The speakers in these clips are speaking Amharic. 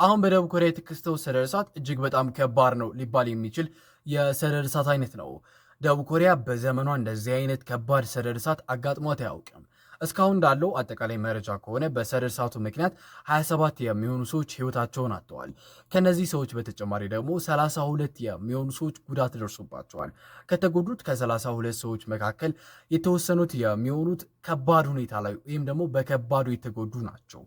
አሁን በደቡብ ኮሪያ የተከሰተው ሰደድ እሳት እጅግ በጣም ከባድ ነው ሊባል የሚችል የሰደድ እሳት አይነት ነው። ደቡብ ኮሪያ በዘመኗ እንደዚህ አይነት ከባድ ሰደድ እሳት አጋጥሟት አያውቅም። እስካሁን እንዳለው አጠቃላይ መረጃ ከሆነ በሰደድ እሳቱ ምክንያት 27 የሚሆኑ ሰዎች ህይወታቸውን አጥተዋል። ከነዚህ ሰዎች በተጨማሪ ደግሞ 32 የሚሆኑ ሰዎች ጉዳት ደርሶባቸዋል። ከተጎዱት ከ32 ሰዎች መካከል የተወሰኑት የሚሆኑት ከባድ ሁኔታ ላይ ወይም ደግሞ በከባዱ የተጎዱ ናቸው።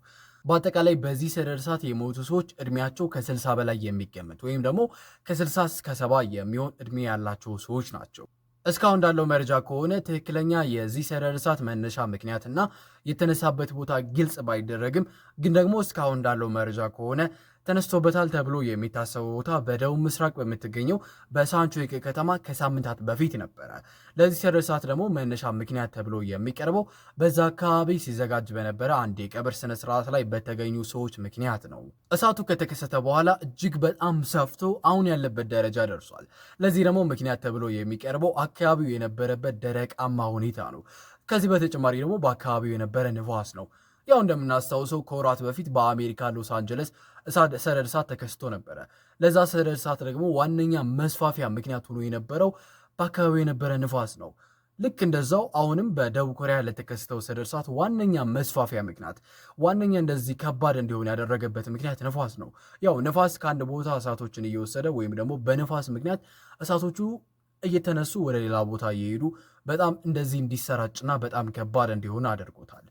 በአጠቃላይ በዚህ ሰደድ እሳት የሞቱ ሰዎች እድሜያቸው ከ60 በላይ የሚገመት ወይም ደግሞ ከ60 እስከ 70 የሚሆን እድሜ ያላቸው ሰዎች ናቸው። እስካሁን እንዳለው መረጃ ከሆነ ትክክለኛ የዚህ ሰደድ እሳት መነሻ ምክንያትና የተነሳበት ቦታ ግልጽ ባይደረግም ግን ደግሞ እስካሁን እንዳለው መረጃ ከሆነ ተነስቶበታል ተብሎ የሚታሰበው ቦታ በደቡብ ምስራቅ በምትገኘው በሳንቾይክ ከተማ ከሳምንታት በፊት ነበረ። ለዚህ ሰደድ እሳት ደግሞ መነሻ ምክንያት ተብሎ የሚቀርበው በዛ አካባቢ ሲዘጋጅ በነበረ አንድ የቀብር ስነስርዓት ላይ በተገኙ ሰዎች ምክንያት ነው። እሳቱ ከተከሰተ በኋላ እጅግ በጣም ሰፍቶ አሁን ያለበት ደረጃ ደርሷል። ለዚህ ደግሞ ምክንያት ተብሎ የሚቀርበው አካባቢው የነበረበት ደረቃማ ሁኔታ ነው። ከዚህ በተጨማሪ ደግሞ በአካባቢው የነበረ ንፋስ ነው። ያው እንደምናስታውሰው ከወራት በፊት በአሜሪካ ሎስ አንጀለስ ሰደድ እሳት ተከስቶ ነበረ። ለዛ ሰደድ እሳት ደግሞ ዋነኛ መስፋፊያ ምክንያት ሆኖ የነበረው በአካባቢው የነበረ ንፋስ ነው። ልክ እንደዛው አሁንም በደቡብ ኮሪያ ለተከሰተው ሰደድ እሳት ዋነኛ መስፋፊያ ምክንያት ዋነኛ እንደዚህ ከባድ እንዲሆን ያደረገበት ምክንያት ንፋስ ነው። ያው ንፋስ ከአንድ ቦታ እሳቶችን እየወሰደ ወይም ደግሞ በንፋስ ምክንያት እሳቶቹ እየተነሱ ወደ ሌላ ቦታ እየሄዱ በጣም እንደዚህ እንዲሰራጭና በጣም ከባድ እንዲሆን አድርጎታል።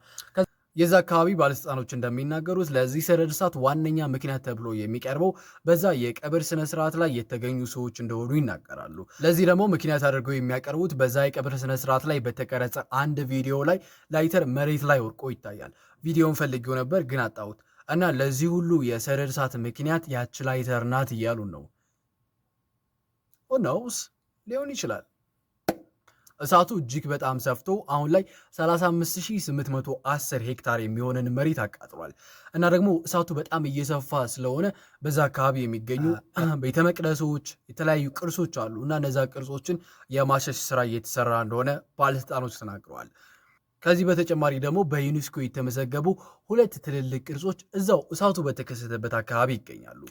የዛ አካባቢ ባለስልጣኖች እንደሚናገሩት ለዚህ ሰደድ እሳት ዋነኛ ምክንያት ተብሎ የሚቀርበው በዛ የቀብር ስነስርዓት ላይ የተገኙ ሰዎች እንደሆኑ ይናገራሉ። ለዚህ ደግሞ ምክንያት አድርገው የሚያቀርቡት በዛ የቀብር ስነስርዓት ላይ በተቀረጸ አንድ ቪዲዮ ላይ ላይተር መሬት ላይ ወድቆ ይታያል። ቪዲዮውን ፈልጌው ነበር ግን አጣሁት እና ለዚህ ሁሉ የሰደድ እሳት ምክንያት ያች ላይተር ናት እያሉን ነው። ኖውስ ሊሆን ይችላል። እሳቱ እጅግ በጣም ሰፍቶ አሁን ላይ 35810 ሄክታር የሚሆንን መሬት አቃጥሏል። እና ደግሞ እሳቱ በጣም እየሰፋ ስለሆነ በዛ አካባቢ የሚገኙ ቤተ መቅደሶች፣ የተለያዩ ቅርሶች አሉ እና እነዛ ቅርሶችን የማሸሽ ስራ እየተሰራ እንደሆነ ባለስልጣኖች ተናግረዋል። ከዚህ በተጨማሪ ደግሞ በዩኔስኮ የተመዘገቡ 2 ትልልቅ ቅርሶች እዛው እሳቱ በተከሰተበት አካባቢ ይገኛሉ።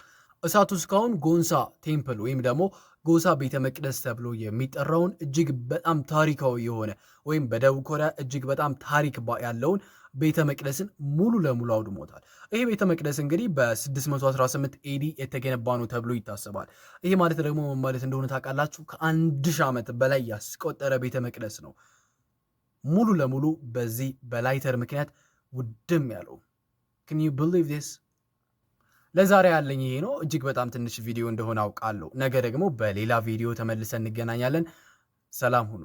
እሳቱ እስካሁን ጎንሳ ቴምፕል ወይም ደግሞ ጎሳ ቤተ መቅደስ ተብሎ የሚጠራውን እጅግ በጣም ታሪካዊ የሆነ ወይም በደቡብ ኮሪያ እጅግ በጣም ታሪክ ያለውን ቤተ መቅደስን ሙሉ ለሙሉ አውድሞታል። ይሄ ቤተ መቅደስ እንግዲህ በ618 ኤዲ የተገነባ ነው ተብሎ ይታሰባል። ይሄ ማለት ደግሞ ማለት እንደሆነ ታውቃላችሁ? ከ1000 ዓመት በላይ ያስቆጠረ ቤተ መቅደስ ነው ሙሉ ለሙሉ በዚህ በላይተር ምክንያት ውድም ያለው። Can you believe this? ለዛሬ ያለኝ ይሄ ነው። እጅግ በጣም ትንሽ ቪዲዮ እንደሆነ አውቃለሁ። ነገ ደግሞ በሌላ ቪዲዮ ተመልሰን እንገናኛለን። ሰላም ሁኑ።